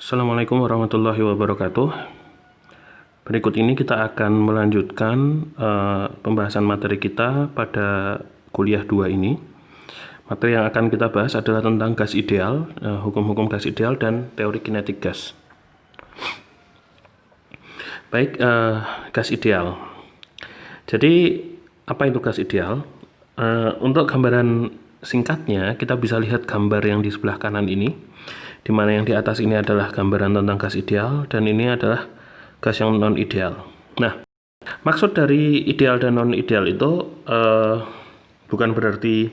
Assalamualaikum warahmatullahi wabarakatuh. Berikut ini kita akan melanjutkan pembahasan materi kita pada kuliah 2 ini. Materi yang akan kita bahas adalah tentang gas ideal, hukum-hukum gas ideal dan teori kinetik gas. Baik, gas ideal. Jadi, apa itu gas ideal? Untuk gambaran singkatnya, kita bisa lihat gambar yang di sebelah kanan ini, di mana yang di atas ini adalah gambaran tentang gas ideal, dan ini adalah gas yang non-ideal. Nah, maksud dari ideal dan non-ideal itu bukan berarti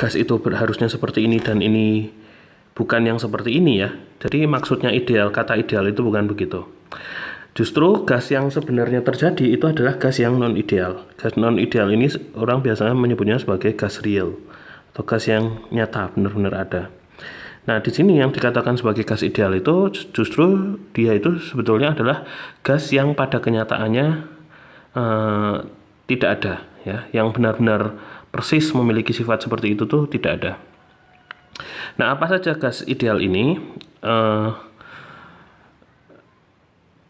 gas itu harusnya seperti ini dan ini bukan yang seperti ini ya. Jadi maksudnya ideal, kata ideal itu bukan begitu. Justru gas yang sebenarnya terjadi itu adalah gas yang non-ideal. Gas non-ideal ini orang biasanya menyebutnya sebagai gas real atau gas yang nyata, benar-benar ada. Nah, di sini yang dikatakan sebagai gas ideal itu justru dia itu sebetulnya adalah gas yang pada kenyataannya tidak ada, ya, yang benar-benar persis memiliki sifat seperti itu tuh tidak ada. Nah, apa saja gas ideal ini?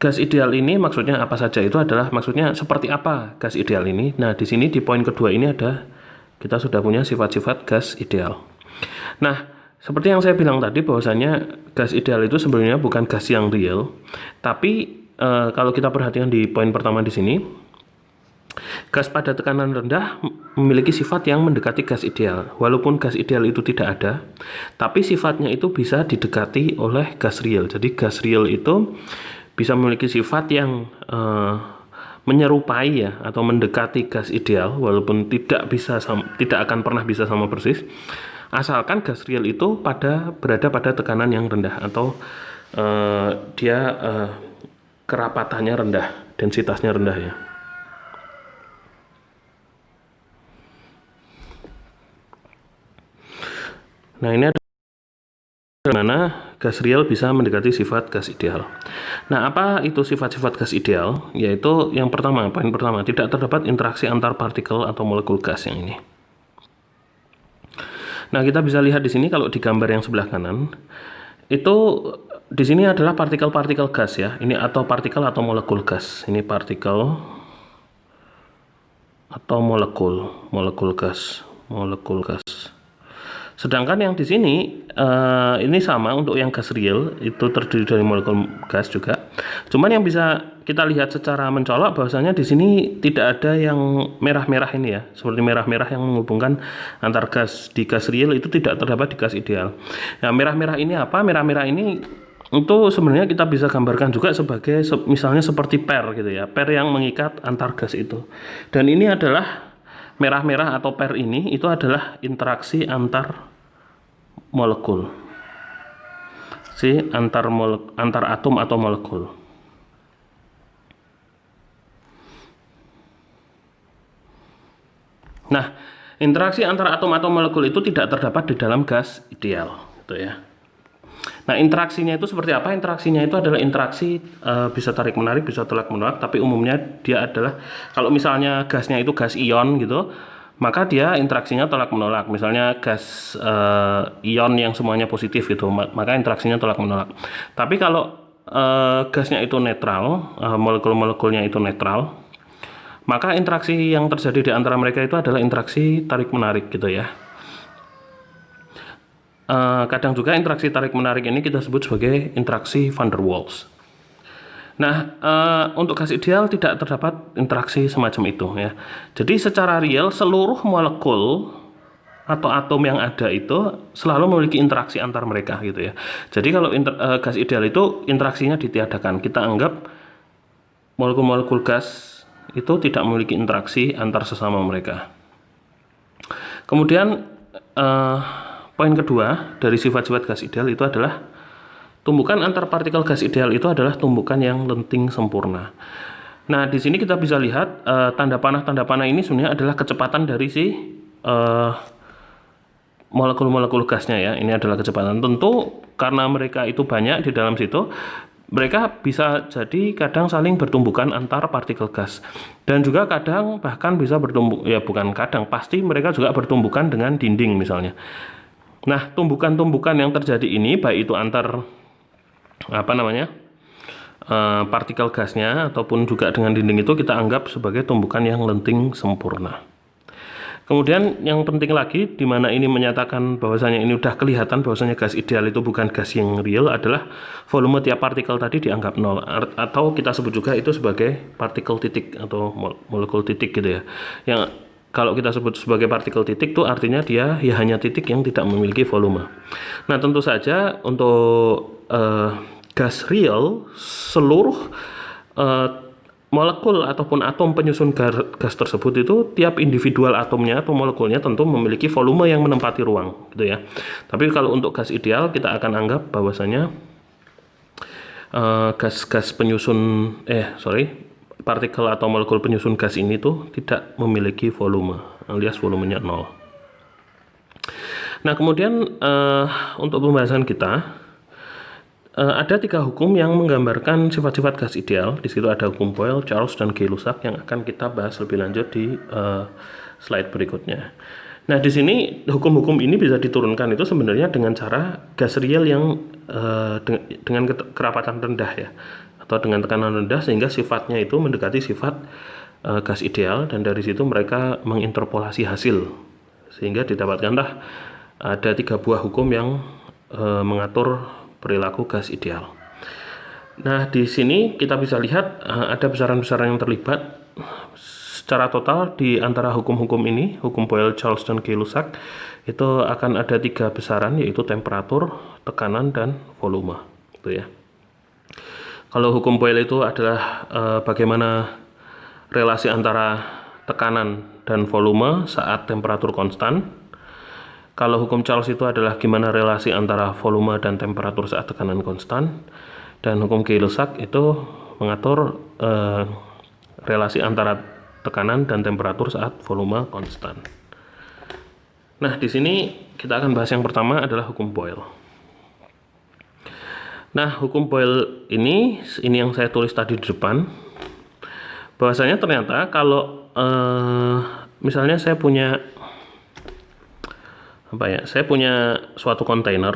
Gas ideal ini maksudnya apa saja? Itu adalah maksudnya seperti apa gas ideal ini. Nah, di sini di poin kedua ini ada kita sudah punya sifat-sifat gas ideal. Nah, seperti yang saya bilang tadi bahwasanya gas ideal itu sebenarnya bukan gas yang real, tapi kalau kita perhatikan di poin pertama di sini, gas pada tekanan rendah memiliki sifat yang mendekati gas ideal. Walaupun gas ideal itu tidak ada, tapi sifatnya itu bisa didekati oleh gas real. Jadi gas real itu bisa memiliki sifat yang menyerupai ya atau mendekati gas ideal, walaupun tidak akan pernah bisa sama persis, asalkan gas real itu berada pada tekanan yang rendah atau dia kerapatannya rendah, densitasnya rendah ya. Nah, ini ada mana gas real bisa mendekati sifat gas ideal. Nah, apa itu sifat-sifat gas ideal? Yaitu yang pertama, poin pertama, tidak terdapat interaksi antar partikel atau molekul gas yang ini. Nah, kita bisa lihat di sini kalau di gambar yang sebelah kanan, itu di sini adalah partikel-partikel gas ya. Ini atau partikel atau molekul gas. Ini partikel atau molekul gas. Sedangkan yang di sini ini sama untuk yang gas real, itu terdiri dari molekul gas juga. Cuman yang bisa kita lihat secara mencolok bahwasanya di sini tidak ada yang merah-merah ini ya, seperti merah-merah yang menghubungkan antar gas di gas real itu tidak terdapat di gas ideal. Nah, merah-merah ini apa? Merah-merah ini itu sebenarnya kita bisa gambarkan juga sebagai misalnya seperti per gitu ya, per yang mengikat antar gas itu. Dan ini adalah merah-merah atau per ini itu adalah interaksi antar molekul, antar atom atau molekul. Nah, interaksi antar atom atau molekul itu tidak terdapat di dalam gas ideal, gitu ya. Nah, interaksinya itu seperti apa? Interaksinya itu adalah interaksi bisa tarik-menarik, bisa tolak-menolak, tapi umumnya dia adalah kalau misalnya gasnya itu gas ion gitu, maka dia interaksinya tolak-menolak. Misalnya gas ion yang semuanya positif gitu, maka interaksinya tolak-menolak. Tapi kalau gasnya itu netral, molekul-molekulnya itu netral, maka interaksi yang terjadi di antara mereka itu adalah interaksi tarik-menarik gitu ya. Kadang juga interaksi tarik-menarik ini kita sebut sebagai interaksi van der Waals. Nah, untuk gas ideal tidak terdapat interaksi semacam itu ya. Jadi secara real seluruh molekul atau atom yang ada itu selalu memiliki interaksi antar mereka gitu ya. Jadi kalau gas ideal itu interaksinya ditiadakan. Kita anggap molekul-molekul gas itu tidak memiliki interaksi antar sesama mereka. Kemudian poin kedua dari sifat-sifat gas ideal itu adalah tumbukan antar partikel gas ideal itu adalah tumbukan yang lenting sempurna. Nah, di sini kita bisa lihat tanda panah ini sebenarnya adalah kecepatan dari si molekul-molekul gasnya ya. Ini adalah kecepatan. Tentu karena mereka itu banyak di dalam situ, mereka bisa jadi kadang saling bertumbukan antar partikel gas. Dan juga kadang bahkan bisa bertumbuh, ya bukan kadang, pasti mereka juga bertumbukan dengan dinding misalnya. Nah, tumbukan-tumbukan yang terjadi ini baik itu antar partikel gasnya ataupun juga dengan dinding itu kita anggap sebagai tumbukan yang lenting sempurna. Kemudian yang penting lagi di mana ini menyatakan bahwasanya ini udah kelihatan bahwasanya gas ideal itu bukan gas yang real adalah volume tiap partikel tadi dianggap nol, atau kita sebut juga itu sebagai partikel titik atau molekul titik gitu ya. Yang kalau kita sebut sebagai partikel titik itu artinya dia ya hanya titik yang tidak memiliki volume. Nah, tentu saja untuk gas real seluruh molekul ataupun atom penyusun gas tersebut itu tiap individual atomnya atau molekulnya tentu memiliki volume yang menempati ruang gitu ya. Tapi kalau untuk gas ideal kita akan anggap bahwasanya gas-gas penyusun partikel atau molekul penyusun gas ini tuh tidak memiliki volume alias volumenya 0. Nah, kemudian untuk pembahasan kita ada 3 hukum yang menggambarkan sifat-sifat gas ideal. Di situ ada hukum Boyle, Charles, dan Gay-Lussac yang akan kita bahas lebih lanjut di slide berikutnya. Nah, di sini hukum-hukum ini bisa diturunkan itu sebenarnya dengan cara gas real yang dengan kerapatan rendah ya, atau dengan tekanan rendah sehingga sifatnya itu mendekati sifat gas ideal, dan dari situ mereka menginterpolasi hasil sehingga didapatkanlah ada 3 buah hukum yang mengatur perilaku gas ideal. Nah, di sini kita bisa lihat ada besaran-besaran yang terlibat secara total di antara hukum-hukum ini, hukum Boyle, Charles, dan Gay-Lussac itu akan ada 3 besaran, yaitu temperatur, tekanan, dan volume gitu ya. Kalau hukum Boyle itu adalah bagaimana relasi antara tekanan dan volume saat temperatur konstan. Kalau hukum Charles itu adalah gimana relasi antara volume dan temperatur saat tekanan konstan. Dan hukum Gay-Lussac itu mengatur relasi antara tekanan dan temperatur saat volume konstan. Nah, di sini kita akan bahas yang pertama adalah hukum Boyle. Nah, hukum Boyle ini yang saya tulis tadi di depan. Bahwasanya ternyata kalau misalnya saya punya suatu kontainer,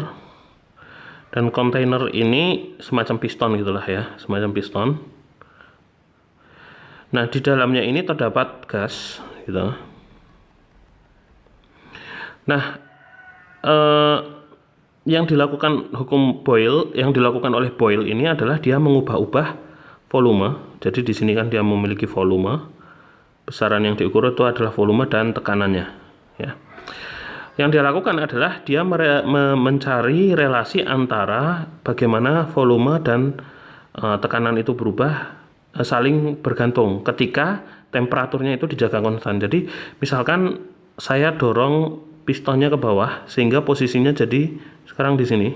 dan kontainer ini semacam piston gitulah ya, semacam piston. Nah, di dalamnya ini terdapat gas gitu. Nah, yang dilakukan hukum Boyle, yang dilakukan oleh Boyle ini adalah dia mengubah-ubah volume. Jadi di sini kan dia memiliki volume. Besaran yang diukur itu adalah volume dan tekanannya ya. Yang dia lakukan adalah dia mencari relasi antara bagaimana volume dan tekanan itu berubah saling bergantung ketika temperaturnya itu dijaga konstan. Jadi misalkan saya dorong pistonnya ke bawah sehingga posisinya jadi sekarang di sini.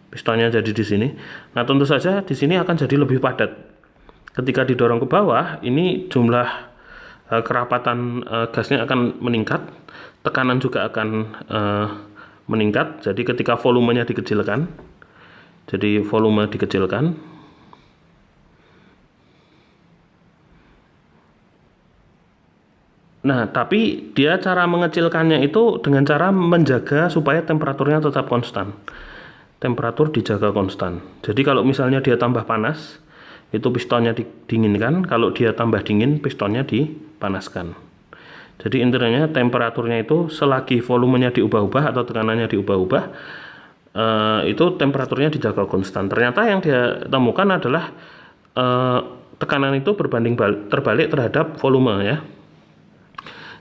Pistonnya jadi di sini. Nah, tentu saja di sini akan jadi lebih padat. Ketika didorong ke bawah, ini jumlah kerapatan gasnya akan meningkat, tekanan juga akan meningkat. Jadi ketika volumenya dikecilkan, nah, tapi dia cara mengecilkannya itu dengan cara menjaga supaya temperaturnya tetap konstan. Temperatur dijaga konstan. Jadi kalau misalnya dia tambah panas, itu pistonnya didinginkan. Kalau dia tambah dingin, pistonnya dipanaskan. Jadi intinya temperaturnya itu selagi volumenya diubah-ubah atau tekanannya diubah-ubah, itu temperaturnya dijaga konstan. Ternyata yang dia temukan adalah tekanan itu terbalik terhadap volume ya.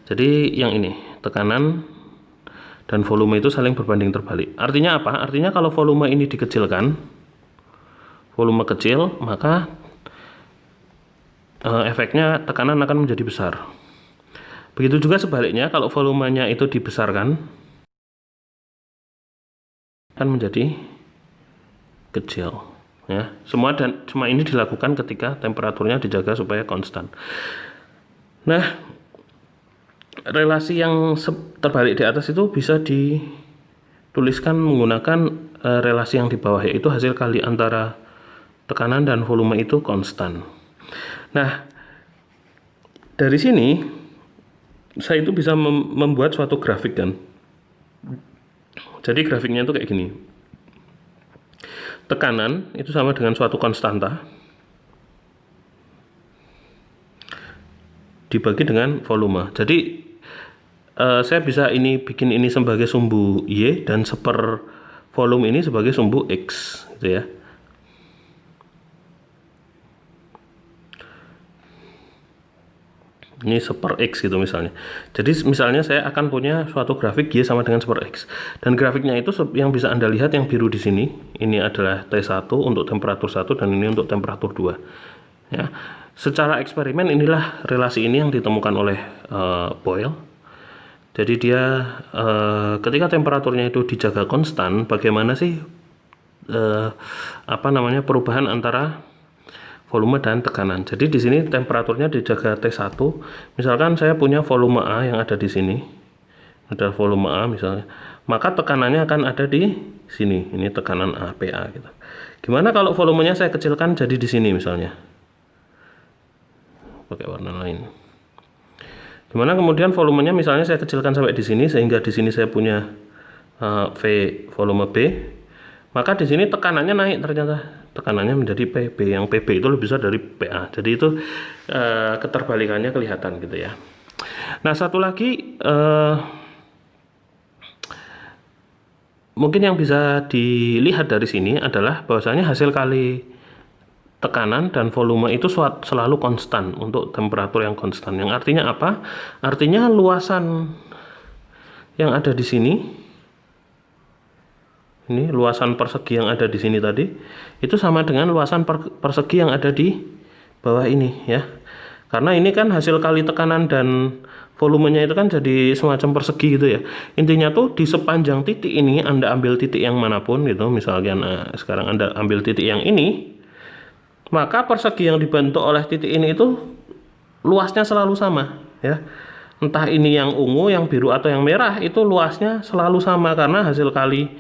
Jadi yang ini, tekanan dan volume itu saling berbanding terbalik. Artinya apa? Artinya kalau volume ini dikecilkan, volume kecil, maka efeknya tekanan akan menjadi besar. Begitu juga sebaliknya, kalau volumenya itu dibesarkan, akan menjadi kecil. Ya, semua ini dilakukan ketika temperaturnya dijaga supaya konstan. Nah, relasi yang terbalik di atas itu bisa dituliskan menggunakan relasi yang di bawah, yaitu hasil kali antara tekanan dan volume itu konstan. Nah, dari sini saya itu bisa membuat suatu grafik kan. Jadi grafiknya itu kayak gini. Tekanan itu sama dengan suatu konstanta dibagi dengan volume. Jadi saya bisa bikin ini sebagai sumbu Y dan seper volume ini sebagai sumbu X gitu ya. Ini seper X gitu misalnya. Jadi misalnya saya akan punya suatu grafik Y sama dengan seper X. Dan grafiknya itu yang bisa Anda lihat yang biru di sini. Ini adalah T1 untuk temperatur 1 dan ini untuk temperatur 2. Ya. Secara eksperimen inilah relasi ini yang ditemukan oleh Boyle. Jadi dia ketika temperaturnya itu dijaga konstan, bagaimana sih perubahan antara volume dan tekanan. Jadi di sini temperaturnya dijaga T1. Misalkan saya punya volume A yang ada di sini. Ada volume A misalnya. Maka tekanannya akan ada di sini. Ini tekanan A, PA gitu. Gimana kalau volumenya saya kecilkan jadi di sini misalnya. Pakai warna lain. Gimana kemudian volumenya misalnya saya kecilkan sampai di sini sehingga di sini saya punya V volume B. Maka di sini tekanannya naik ternyata. Tekanannya menjadi PB, yang PB itu lebih besar dari PA. Jadi itu keterbalikannya kelihatan gitu ya. Nah, satu lagi mungkin yang bisa dilihat dari sini adalah bahwasanya hasil kali tekanan dan volume itu selalu konstan untuk temperatur yang konstan. Yang artinya apa? Artinya luasan yang ada di sini, ini luasan persegi yang ada di sini tadi, itu sama dengan luasan persegi yang ada di bawah ini ya. Karena ini kan hasil kali tekanan dan volumenya itu kan jadi semacam persegi gitu ya. Intinya tuh di sepanjang titik ini Anda ambil titik yang manapun gitu, misalkan sekarang Anda ambil titik yang ini, maka persegi yang dibentuk oleh titik ini itu luasnya selalu sama ya. Entah ini yang ungu, yang biru atau yang merah, itu luasnya selalu sama karena hasil kali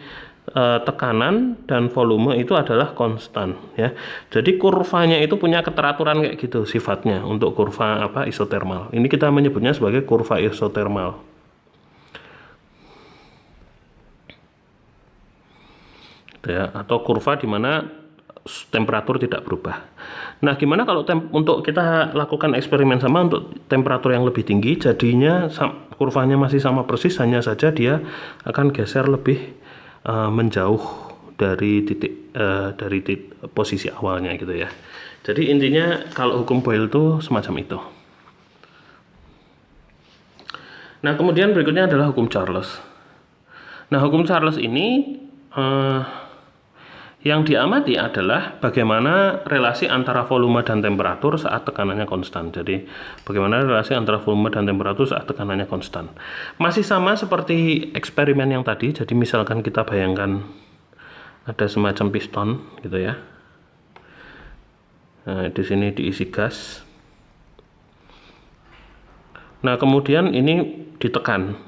tekanan dan volume itu adalah konstan ya. Jadi kurvanya itu punya keteraturan kayak gitu sifatnya untuk kurva isotermal. Ini kita menyebutnya sebagai kurva isotermal. Ya, atau kurva di mana temperatur tidak berubah. Nah, gimana kalau untuk kita lakukan eksperimen sama untuk temperatur yang lebih tinggi, jadinya kurvanya masih sama persis, hanya saja dia akan geser lebih menjauh dari titik posisi awalnya gitu ya. Jadi intinya kalau hukum Boyle itu semacam itu. Nah, kemudian berikutnya adalah hukum Charles. Nah, hukum Charles ini yang diamati adalah bagaimana relasi antara volume dan temperatur saat tekanannya konstan. Jadi bagaimana relasi antara volume dan temperatur saat tekanannya konstan. Masih sama seperti eksperimen yang tadi. Jadi misalkan kita bayangkan ada semacam piston gitu ya. Nah, di sini diisi gas. Nah, kemudian ini ditekan.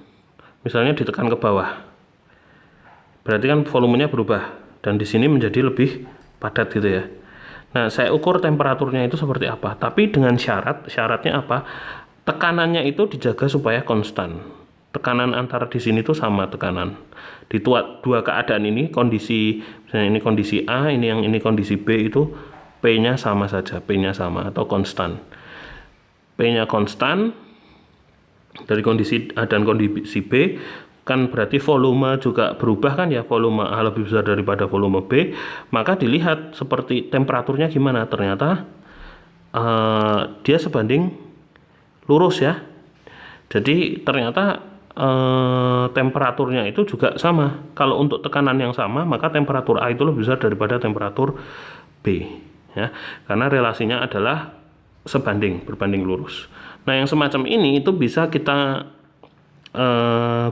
Misalnya ditekan ke bawah. Berarti kan volumenya berubah. Dan di sini menjadi lebih padat gitu ya. Nah, saya ukur temperaturnya itu seperti apa. Tapi dengan syaratnya apa? Tekanannya itu dijaga supaya konstan. Tekanan antara di sini tuh sama tekanan. Di dua keadaan ini, kondisi misalnya ini kondisi A, ini kondisi B itu P-nya sama saja, P-nya sama atau konstan. P-nya konstan dari kondisi A dan kondisi B. Kan berarti volume juga berubah kan ya, volume A lebih besar daripada volume B, maka dilihat seperti temperaturnya gimana. Ternyata dia sebanding lurus ya. Jadi ternyata temperaturnya itu juga sama. Kalau untuk tekanan yang sama, maka temperatur A itu lebih besar daripada temperatur B ya, karena relasinya adalah berbanding lurus. Nah, yang semacam ini itu bisa kita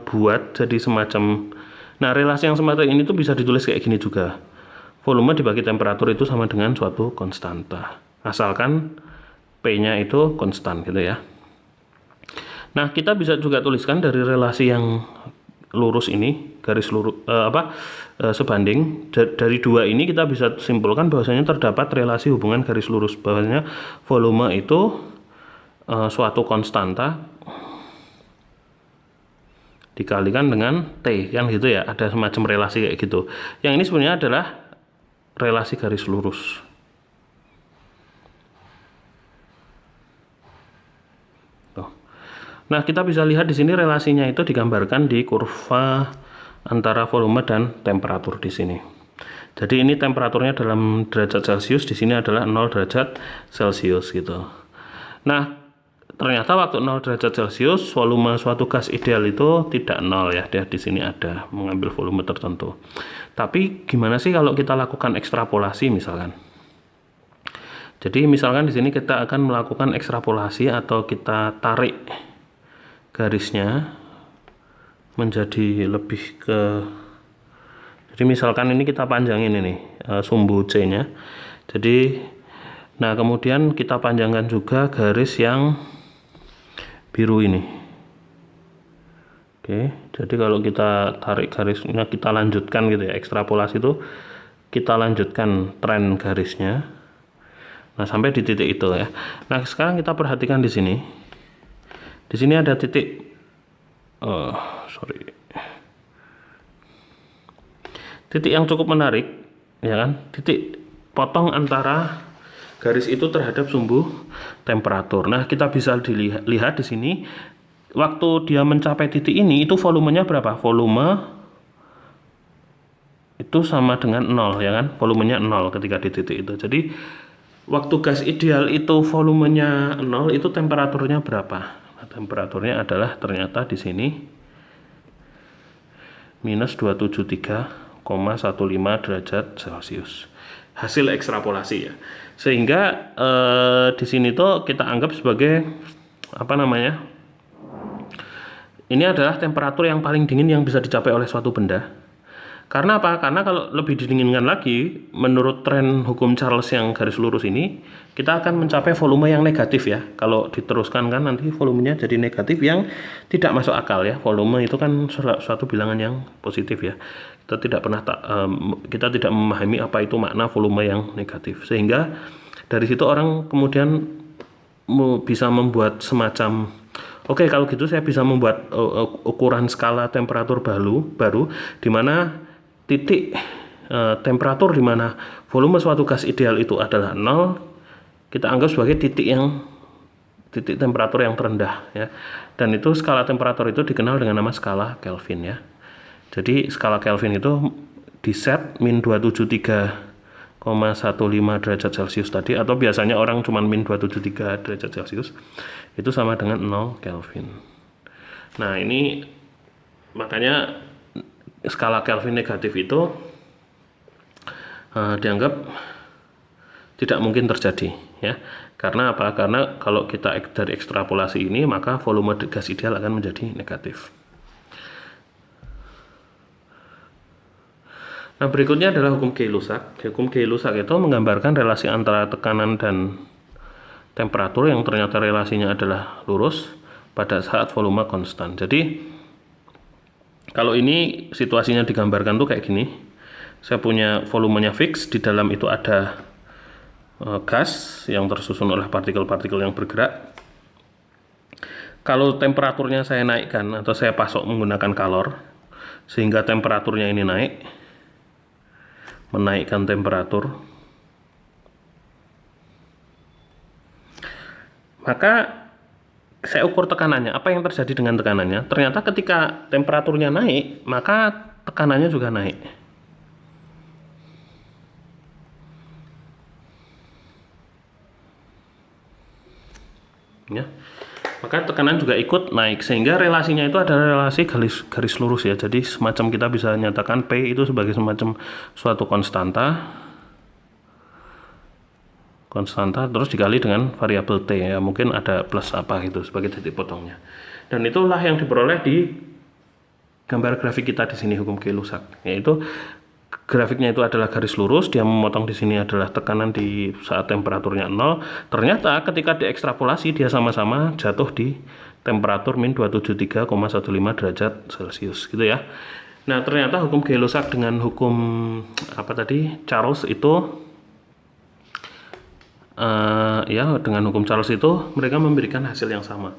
buat jadi semacam, nah relasi yang semacam ini tuh bisa ditulis kayak gini juga. Volume dibagi temperatur itu sama dengan suatu konstanta, asalkan P-nya itu konstan gitu ya. Nah, kita bisa juga tuliskan dari relasi yang lurus ini, garis lurus sebanding dari dua ini, kita bisa simpulkan bahwasanya terdapat relasi hubungan garis lurus, bahwasanya volume itu suatu konstanta dikalikan dengan T, kan gitu ya, ada semacam relasi kayak gitu. Yang ini sebenarnya adalah relasi garis lurus. Tuh. Nah, kita bisa lihat di sini relasinya itu digambarkan di kurva antara volume dan temperatur di sini. Jadi ini temperaturnya dalam derajat Celcius, di sini adalah 0 derajat Celcius gitu. Nah, ternyata waktu 0 derajat Celcius volume suatu gas ideal itu tidak 0 ya. Dia di sini ada mengambil volume tertentu. Tapi gimana sih kalau kita lakukan ekstrapolasi misalkan? Jadi misalkan di sini kita akan melakukan ekstrapolasi atau kita tarik garisnya menjadi lebih ke, jadi misalkan ini kita panjangin ini sumbu C-nya. Jadi nah kemudian kita panjangkan juga garis yang biru ini. Oke, jadi kalau kita tarik garisnya, kita lanjutkan gitu ya, ekstrapolasi itu kita lanjutkan tren garisnya. Nah, sampai di titik itu ya. Nah, sekarang kita perhatikan di sini. Di sini ada titik titik yang cukup menarik, ya kan? Titik potong antara garis itu terhadap sumbu temperatur. Nah, kita bisa lihat di sini waktu dia mencapai titik ini itu volumenya berapa? Volume itu sama dengan 0 ya kan? Volumenya 0 ketika di titik itu. Jadi waktu gas ideal itu volumenya 0, itu temperaturnya berapa? Nah, temperaturnya adalah ternyata di sini minus 273,15 derajat Celcius. Hasil ekstrapolasi ya. Sehingga di sini tuh kita anggap sebagai apa namanya? Ini adalah temperatur yang paling dingin yang bisa dicapai oleh suatu benda. Karena apa? Karena kalau lebih didinginkan lagi, menurut tren hukum Charles yang garis lurus ini, kita akan mencapai volume yang negatif ya. Kalau diteruskan kan nanti volumenya jadi negatif yang tidak masuk akal ya. Volume itu kan suatu bilangan yang positif ya. Kita tidak memahami apa itu makna volume yang negatif. Sehingga dari situ orang kemudian bisa membuat semacam, oke, kalau gitu saya bisa membuat ukuran skala temperatur baru di mana titik temperatur di mana volume suatu gas ideal itu adalah 0, kita anggap sebagai titik temperatur yang terendah ya. Dan itu skala temperatur itu dikenal dengan nama skala Kelvin ya. Jadi skala Kelvin itu di set min 273,15 derajat Celcius tadi, atau biasanya orang cuma min 273 derajat Celcius, itu sama dengan 0 Kelvin. Nah, ini makanya skala Kelvin negatif itu dianggap tidak mungkin terjadi ya. Karena apa? Karena kalau kita dari ekstrapolasi ini, maka volume gas ideal akan menjadi negatif. Nah, berikutnya adalah hukum Gay-Lussac. Hukum Gay-Lussac itu menggambarkan relasi antara tekanan dan temperatur yang ternyata relasinya adalah lurus pada saat volume konstan. Jadi kalau ini situasinya digambarkan tuh kayak gini. Saya punya volumenya fix, di dalam itu ada gas yang tersusun oleh partikel-partikel yang bergerak. Kalau temperaturnya saya naikkan atau saya pasok menggunakan kalor, sehingga temperaturnya ini menaikkan temperatur, maka saya ukur tekanannya. Apa yang terjadi dengan tekanannya? Ternyata ketika temperaturnya naik, maka tekanannya juga naik. Ya. Maka tekanan juga ikut naik, sehingga relasinya itu adalah relasi garis lurus ya. Jadi semacam kita bisa nyatakan P itu sebagai semacam suatu konstanta terus dikali dengan variabel T ya, mungkin ada plus apa gitu sebagai titik potongnya. Dan itulah yang diperoleh di gambar grafik kita di sini, hukum Gay-Lussac, yaitu grafiknya itu adalah garis lurus, dia memotong di sini adalah tekanan di saat temperaturnya 0. Ternyata ketika diekstrapolasi dia sama-sama jatuh di temperatur min 273,15 derajat Celcius gitu ya. Nah, ternyata hukum Gay-Lussac dengan hukum Charles itu dengan hukum Charles itu mereka memberikan hasil yang sama.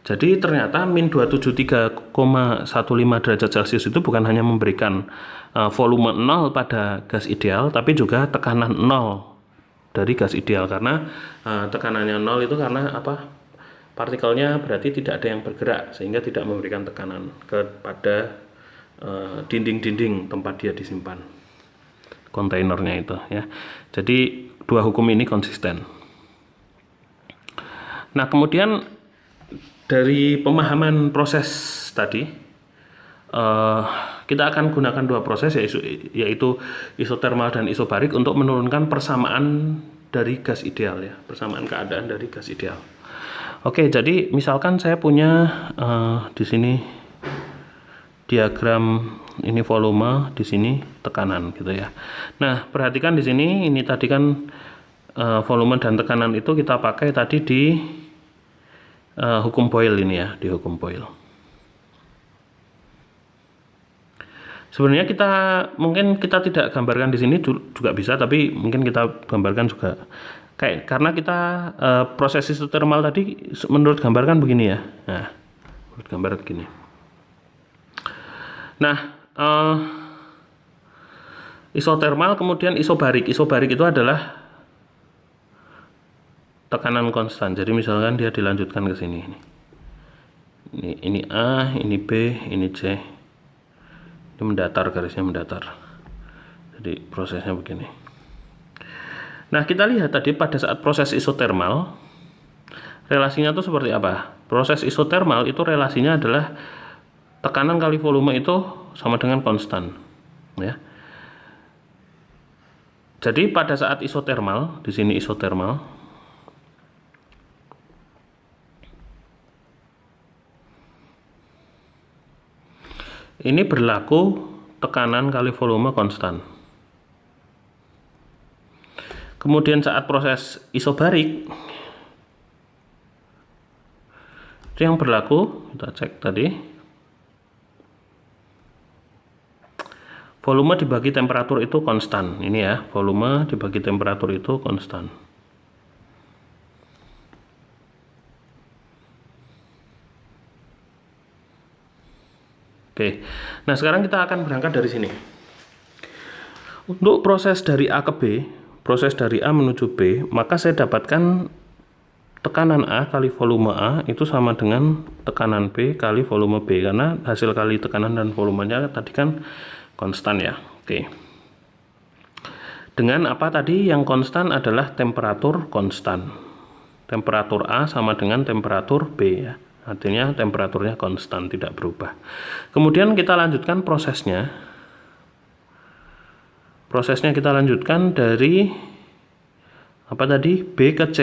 Jadi ternyata min 273,15 derajat Celcius itu bukan hanya memberikan volume 0 pada gas ideal, tapi juga tekanan 0 dari gas ideal. Karena tekanannya 0 itu karena apa? Partikelnya berarti tidak ada yang bergerak, sehingga tidak memberikan tekanan kepada dinding-dinding tempat dia disimpan, kontainernya itu ya. Jadi dua hukum ini konsisten. Nah, kemudian dari pemahaman proses tadi, kita akan gunakan dua proses, yaitu isotermal dan isobarik, untuk menurunkan persamaan dari gas ideal ya, persamaan keadaan dari gas ideal. Oke, jadi misalkan saya punya di sini diagram, ini volume, di sini tekanan gitu ya. Nah, perhatikan di sini, ini tadi kan volume dan tekanan itu kita pakai tadi di hukum Boyle ini ya, di hukum Boyle. Sebenarnya mungkin kita tidak gambarkan di sini juga bisa, tapi mungkin kita gambarkan juga. Karena kita proses isotermal tadi menurut gambarkan begini ya. Nah, menurut gambar begini. Nah, isotermal kemudian isobarik. Isobarik itu adalah tekanan konstan. Jadi misalkan dia dilanjutkan ke sini. Ini A, ini B, ini C. Ini mendatar, garisnya mendatar. Jadi prosesnya begini. Nah, kita lihat tadi pada saat proses isotermal, relasinya itu seperti apa? Proses isotermal itu relasinya adalah tekanan kali volume itu sama dengan konstan ya. Jadi pada saat isotermal, di sini isotermal, ini berlaku tekanan kali volume konstan. Kemudian saat proses isobarik, itu yang berlaku, kita cek tadi, volume dibagi temperatur itu konstan. Ini ya, volume dibagi temperatur itu konstan. Oke, nah sekarang kita akan berangkat dari sini. Untuk proses dari A ke B, proses dari A menuju B, maka saya dapatkan tekanan A kali volume A itu sama dengan tekanan B kali volume B, karena hasil kali tekanan dan volumenya tadi kan konstan ya. Oke. Dengan apa tadi? Yang konstan adalah temperatur konstan. Temperatur A sama dengan temperatur B ya. Artinya temperaturnya konstan, tidak berubah. Kemudian kita lanjutkan prosesnya. Prosesnya kita lanjutkan dari apa tadi? B ke C.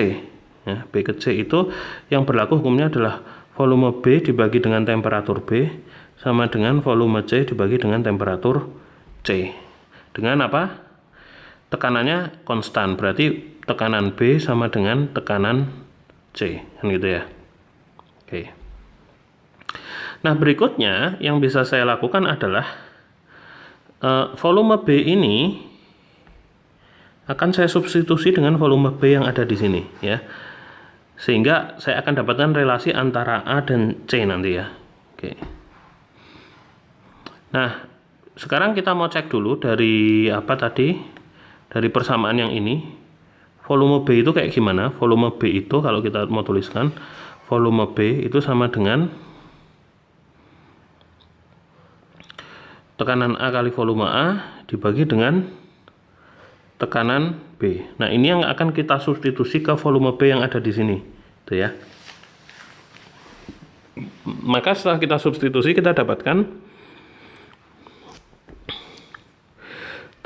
Ya, B ke C itu yang berlaku hukumnya adalah volume B dibagi dengan temperatur B sama dengan volume C dibagi dengan temperatur C. Dengan apa? Tekanannya konstan, berarti tekanan B sama dengan tekanan C, kan gitu ya. Oke. Nah, berikutnya yang bisa saya lakukan adalah volume B ini akan saya substitusi dengan volume B yang ada di sini ya. Sehingga saya akan dapatkan relasi antara A dan C nanti ya. Oke. Nah, sekarang kita mau cek dulu dari apa tadi? Dari persamaan yang ini. Volume B itu kayak gimana? Volume B itu kalau kita mau tuliskan, volume B itu sama dengan tekanan A kali volume A dibagi dengan tekanan B. Nah, ini yang akan kita substitusi ke volume B yang ada di sini, itu ya. Maka setelah kita substitusi, kita dapatkan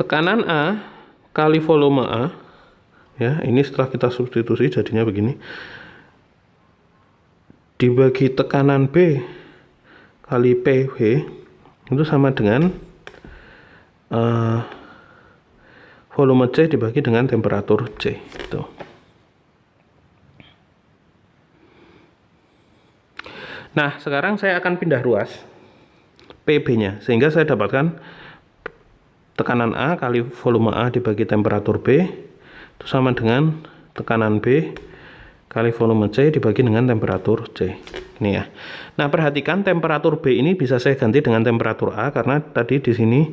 tekanan A kali volume A, ya. Ini setelah kita substitusi jadinya begini, dibagi tekanan B kali PV itu sama dengan volume C dibagi dengan temperatur C. Gitu. Nah, sekarang saya akan pindah ruas PB-nya, sehingga saya dapatkan tekanan A kali volume A dibagi temperatur B itu sama dengan tekanan B kali volume C dibagi dengan temperatur C. Ini ya. Nah, perhatikan temperatur B ini bisa saya ganti dengan temperatur A karena tadi di sini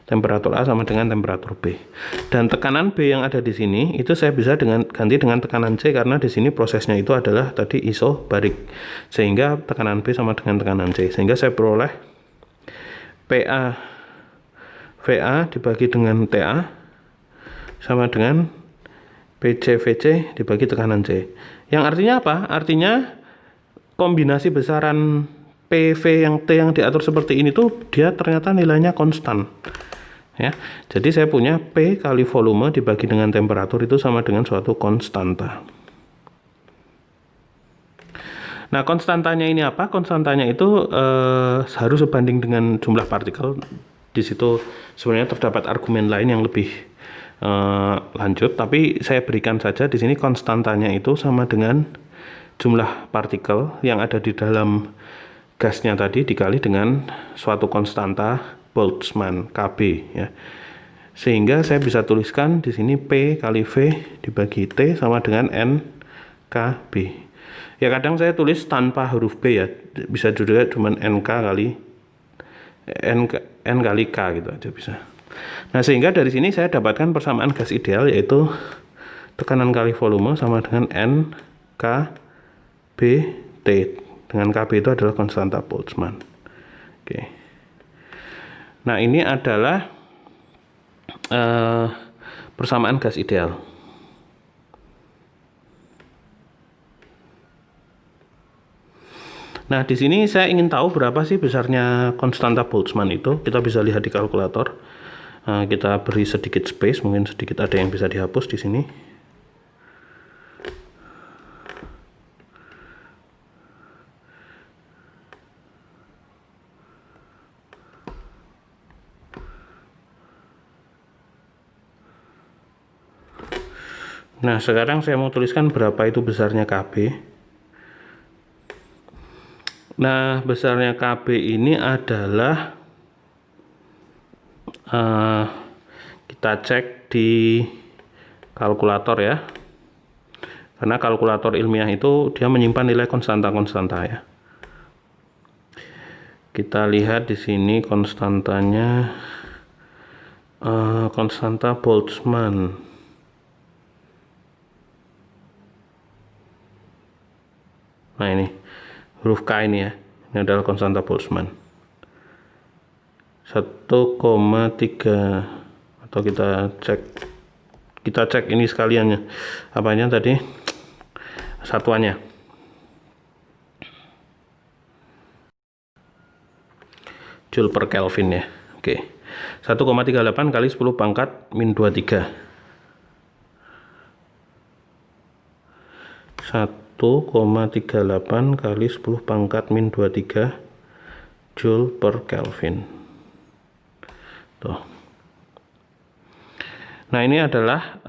temperatur A sama dengan temperatur B. Dan tekanan B yang ada di sini itu saya bisa ganti dengan tekanan C karena di sini prosesnya itu adalah tadi isobarik. Sehingga tekanan B sama dengan tekanan C. Sehingga saya peroleh PA VA dibagi dengan TA sama dengan PC VC dibagi tekanan C. Yang artinya apa? Artinya kombinasi besaran PV yang T yang diatur seperti ini tuh dia ternyata nilainya konstan. Ya. Jadi saya punya P kali volume dibagi dengan temperatur itu sama dengan suatu konstanta. Nah, konstantanya ini apa? Konstantanya itu harus sebanding dengan jumlah partikel. Di situ sebenarnya terdapat argumen lain yang lebih lanjut, tapi saya berikan saja di sini konstantanya itu sama dengan jumlah partikel yang ada di dalam gasnya tadi dikali dengan suatu konstanta Boltzmann KB ya. Sehingga saya bisa tuliskan di sini P kali V dibagi T sama dengan N KB. Ya kadang saya tulis tanpa huruf B ya, bisa juga cuman NK kali N kali K gitu aja bisa. Nah, sehingga dari sini saya dapatkan persamaan gas ideal yaitu tekanan kali volume sama dengan N K B T. Dengan KB itu adalah konstanta Boltzmann. Oke. Nah, ini adalah persamaan gas ideal. Nah, di sini saya ingin tahu berapa sih besarnya konstanta Boltzmann itu. Kita bisa lihat di kalkulator. Kita beri sedikit space, mungkin sedikit ada yang bisa dihapus di sini. Nah, sekarang saya mau tuliskan berapa itu besarnya KB. Nah, besarnya KB ini adalah kita cek di kalkulator ya. Karena kalkulator ilmiah itu dia menyimpan nilai konstanta-konstanta ya. Kita lihat di sini konstantanya konstanta Boltzmann. Nah, ini huruf K ini ya. Ini adalah konstanta Boltzmann. 1,3 atau kita cek ini sekaliannya. Apanya tadi? Satuannya. Joule per Kelvin ya. Oke. 1,38 kali 10 pangkat min 23. 1,38 kali 10 pangkat min 23 Joule per Kelvin. Tuh. Nah, ini adalah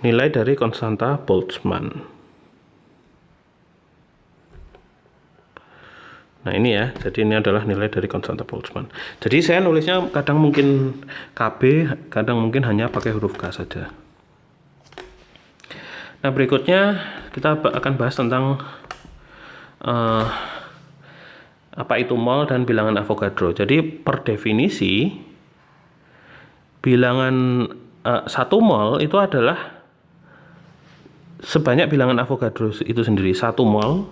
nilai dari konstanta Boltzmann. Nah, ini ya, jadi ini adalah nilai dari konstanta Boltzmann. Jadi saya nulisnya kadang mungkin KB, kadang mungkin hanya pakai huruf K saja. Nah, berikutnya kita akan bahas tentang apa itu mol dan bilangan Avogadro. Jadi per definisi bilangan 1 mol itu adalah sebanyak bilangan Avogadro itu sendiri. 1 mol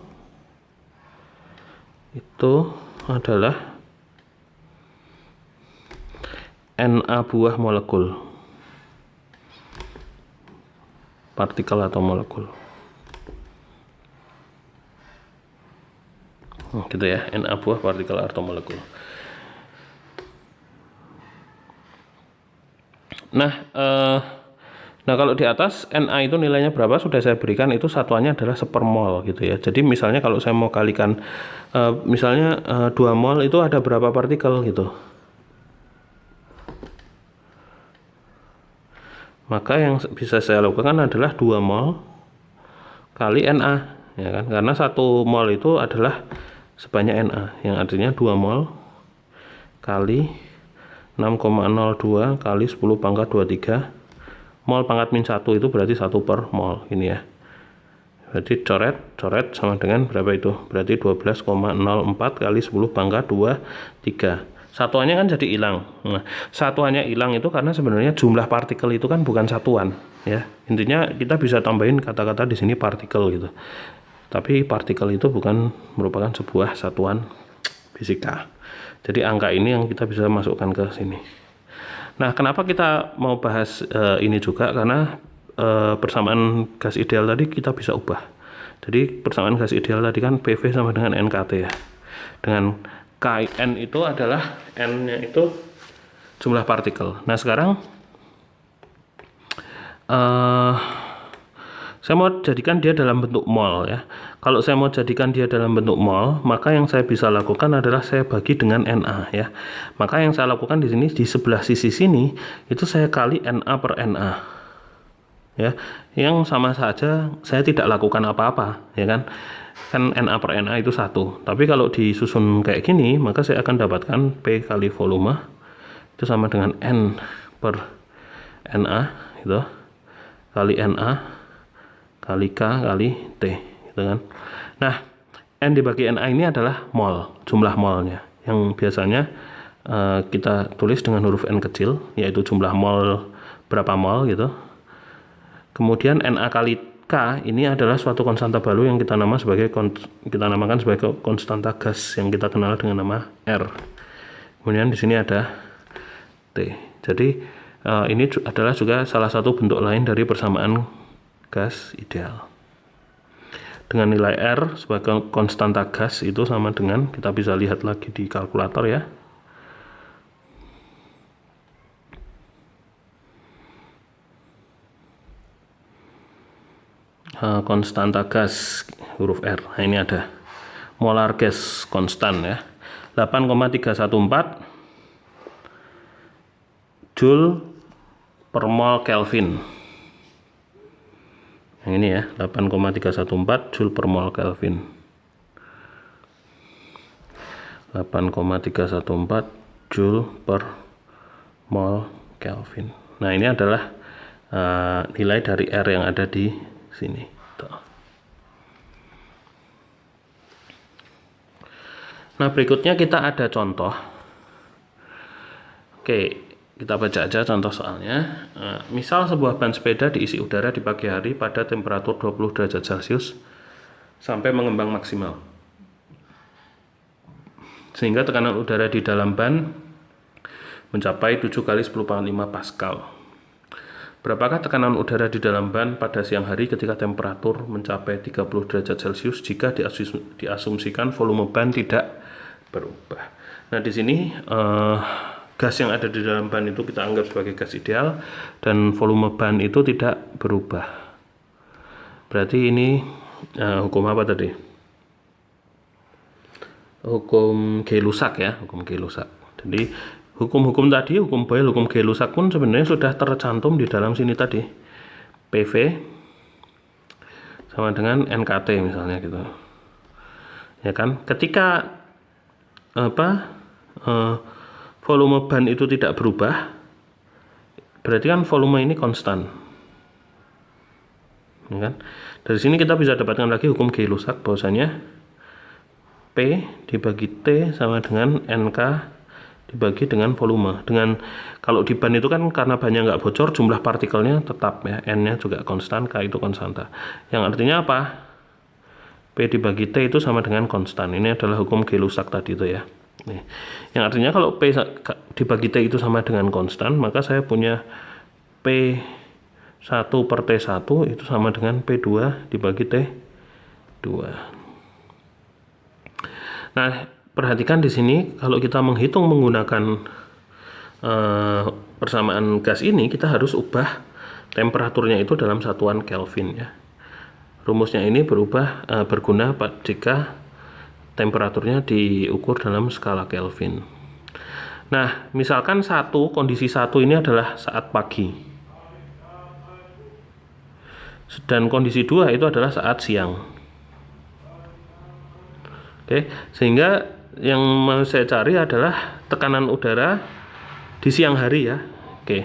itu adalah Na buah molekul partikel atau molekul. Gitu ya, Na buah partikel atau molekul. Nah, kalau di atas Na itu nilainya berapa sudah saya berikan, itu satuannya adalah sepermol gitu ya. Jadi misalnya kalau saya mau kalikan misalnya 2 mol itu ada berapa partikel gitu. Maka yang bisa saya lakukan adalah 2 mol kali Na ya kan, karena 1 mol itu adalah sebanyak Na, yang artinya 2 mol kali 6,02 kali 10 pangkat 23 mol pangkat min 1 itu berarti 1 per mol ini ya. Berarti coret sama dengan berapa itu? Berarti 12,04 kali 10 pangkat 23. Satuannya kan jadi hilang. Nah, satuannya hilang itu karena sebenarnya jumlah partikel itu kan bukan satuan ya. Intinya kita bisa tambahin kata-kata di sini partikel gitu. Tapi partikel itu bukan merupakan sebuah satuan fisika. Jadi angka ini yang kita bisa masukkan ke sini. Nah, kenapa kita mau bahas ini juga? Karena persamaan gas ideal tadi kita bisa ubah. Jadi persamaan gas ideal tadi kan PV sama dengan NKT ya. Dengan Kn itu adalah N-nya itu jumlah partikel. Nah sekarang saya mau jadikan dia dalam bentuk mol ya. Kalau saya mau jadikan dia dalam bentuk mol, maka yang saya bisa lakukan adalah saya bagi dengan Na ya. Maka yang saya lakukan di sini di sebelah sisi sini itu saya kali Na per Na. Ya, yang sama saja saya tidak lakukan apa-apa ya kan. Kan Na per Na itu 1. Tapi kalau disusun kayak gini, maka saya akan dapatkan P kali volume itu sama dengan N per Na gitu. Kali Na kali K kali T gitu kan. Nah, N dibagi Na ini adalah mol, jumlah molnya yang biasanya kita tulis dengan huruf N kecil, yaitu jumlah mol berapa mol gitu. Kemudian Na kali K ini adalah suatu konstanta baru yang kita namakan sebagai konstanta gas yang kita kenal dengan nama R. Kemudian di sini ada T. Jadi ini adalah juga salah satu bentuk lain dari persamaan gas ideal. Dengan nilai R sebagai konstanta gas itu sama dengan, kita bisa lihat lagi di kalkulator ya. Konstanta gas huruf R. Nah, ini ada molar gas konstan ya. 8,314 Joule per mol Kelvin. Yang ini ya, 8,314 Joule per mol Kelvin. 8,314 Joule per mol Kelvin. Nah, ini adalah nilai dari R yang ada di sini. Nah, berikutnya kita ada contoh. Oke, kita baca aja contoh soalnya. Misal sebuah ban sepeda diisi udara di pagi hari pada temperatur 20 derajat Celcius sampai mengembang maksimal. Sehingga tekanan udara di dalam ban mencapai 7 kali 10 pangkat 5 Pascal. Berapakah tekanan udara di dalam ban pada siang hari ketika temperatur mencapai 30 derajat Celcius jika diasumsikan volume ban tidak berubah? Nah, di sini gas yang ada di dalam ban itu kita anggap sebagai gas ideal dan volume ban itu tidak berubah. Berarti ini hukum apa tadi? Hukum Gay-Lussac ya, hukum Gay-Lussac. Jadi hukum-hukum tadi, hukum Boyle, hukum Gay-Lussac pun sebenarnya sudah tercantum di dalam sini tadi. PV sama dengan NKT misalnya gitu. Ya kan? Ketika volume ban itu tidak berubah, berarti kan volume ini konstan. Ya kan? Dari sini kita bisa dapatkan lagi hukum Gay-Lussac bahwasanya P dibagi T sama dengan NK dibagi dengan volume. Kalau di ban itu kan karena bannya nggak bocor, jumlah partikelnya tetap ya, N-nya juga konstan, K itu konstanta. Yang artinya apa? P dibagi T itu sama dengan konstan. Ini adalah hukum Gay-Lussac tadi itu ya. Nih. Yang artinya kalau P dibagi T itu sama dengan konstan, maka saya punya P1 per T1 itu sama dengan P2 dibagi T2. Nah, perhatikan di sini kalau kita menghitung menggunakan persamaan gas ini, kita harus ubah temperaturnya itu dalam satuan Kelvin ya. Rumusnya ini berguna jika temperaturnya diukur dalam skala Kelvin. Nah, misalkan kondisi 1 ini adalah saat pagi. Dan kondisi 2 itu adalah saat siang. Oke, sehingga yang mau saya cari adalah tekanan udara di siang hari ya. Oke,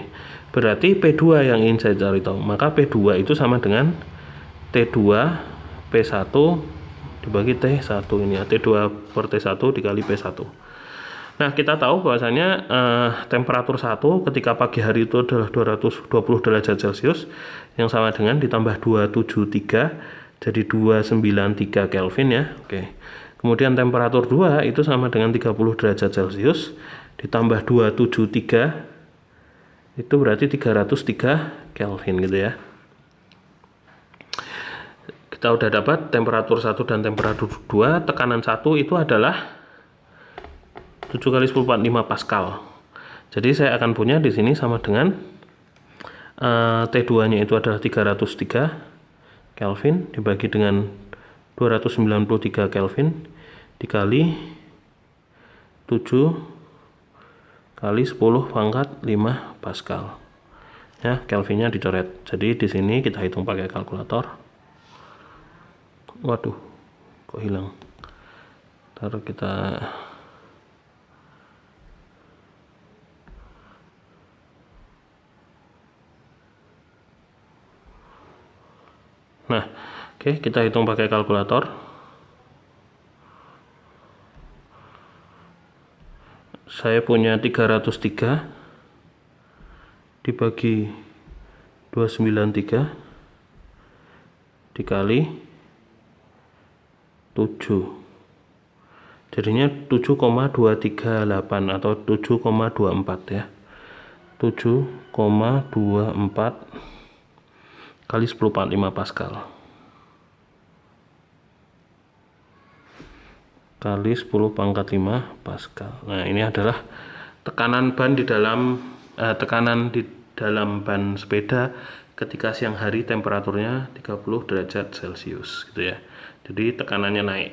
berarti P2 yang ingin saya cari tahu. Maka P2 itu sama dengan T2 P1 dibagi T1 ini ya, T2 per T1 dikali P1. Nah, kita tahu bahwasanya temperatur 1 ketika pagi hari itu adalah 220 derajat Celcius yang sama dengan ditambah 273 jadi 293 Kelvin ya. Oke. Kemudian temperatur 2 itu sama dengan 30 derajat Celcius ditambah 273 itu berarti 303 Kelvin gitu ya. Kita udah dapat temperatur 1 dan temperatur 2, tekanan 1 itu adalah 7 kali 10 4 5 Pascal. Jadi saya akan punya di sini sama dengan T2-nya itu adalah 303 Kelvin dibagi dengan 293 Kelvin dikali 7 kali 10 pangkat 5 Pascal. Ya, Kelvinnya dicoret. Jadi di sini kita hitung pakai kalkulator. Waduh, kok hilang? Ntar kita Nah, oke, kita hitung pakai kalkulator. Saya punya 303 dibagi 293 dikali 7. Jadinya 7,238 atau 7,24 ya. 7,24 kali 10 pangkat 5 Pascal kali 10 pangkat 5 Pascal. Nah, ini adalah tekanan ban di dalam ban sepeda ketika siang hari temperaturnya 30 derajat Celcius gitu ya. Jadi tekanannya naik.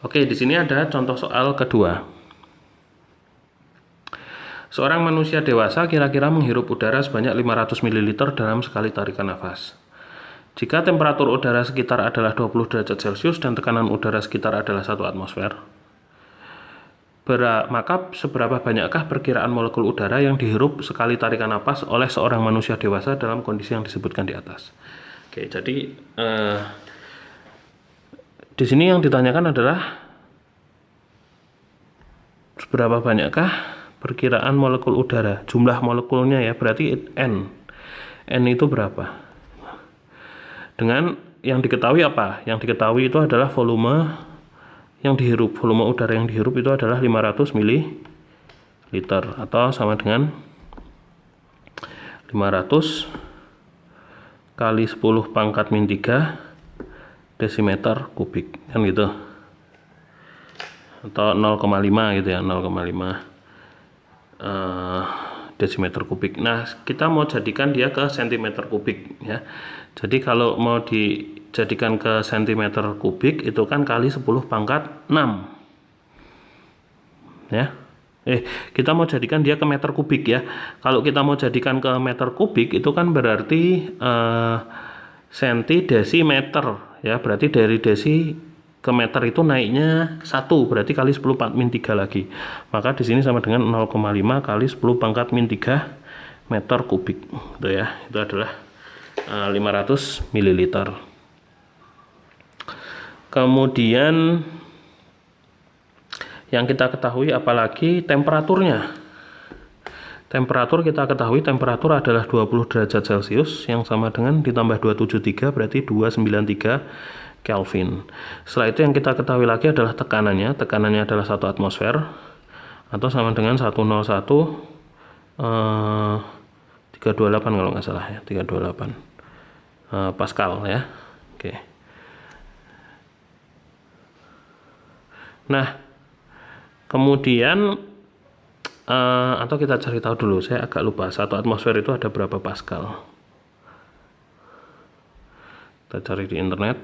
Oke, di sini ada contoh soal kedua. Seorang manusia dewasa kira-kira menghirup udara sebanyak 500 ml dalam sekali tarikan nafas. Jika temperatur udara sekitar adalah 20 derajat Celcius dan tekanan udara sekitar adalah 1 atmosfer, maka seberapa banyakkah perkiraan molekul udara yang dihirup sekali tarikan nafas oleh seorang manusia dewasa dalam kondisi yang disebutkan di atas? Oke, jadi di sini yang ditanyakan adalah seberapa banyakkah perkiraan molekul udara, jumlah molekulnya ya, berarti N itu berapa? Dengan yang diketahui apa? Yang diketahui itu adalah volume yang dihirup, volume udara yang dihirup itu adalah 500 ml atau sama dengan 500 kali 10 pangkat min 3 desimeter kubik, kan gitu, atau 0,5 gitu ya, 0,5 desimeter kubik. Nah, kita mau jadikan dia ke sentimeter kubik ya. Jadi kalau mau dijadikan ke sentimeter kubik itu kan kali 10 pangkat 6 ya. Kita mau jadikan dia ke meter kubik ya. Kalau kita mau jadikan ke meter kubik itu kan berarti senti desimeter ya. Berarti dari desi ke meter itu naiknya 1, berarti kali 10 pangkat min 3 lagi. Maka di sini sama dengan 0,5 kali 10 pangkat min 3 meter kubik gitu ya. Itu adalah 500 ml. Kemudian yang kita ketahui apalagi temperaturnya. Temperatur kita ketahui temperatur adalah 20 derajat Celcius yang sama dengan ditambah 273 berarti 293 Kelvin. Setelah itu yang kita ketahui lagi adalah tekanannya. Tekanannya adalah 1 atmosfer atau sama dengan 101 328 kalau nggak salah ya, 328 Pascal ya. Oke. Nah, kemudian atau kita cari tahu dulu, saya agak lupa 1 atmosfer itu ada berapa Pascal. Kita cari di internet.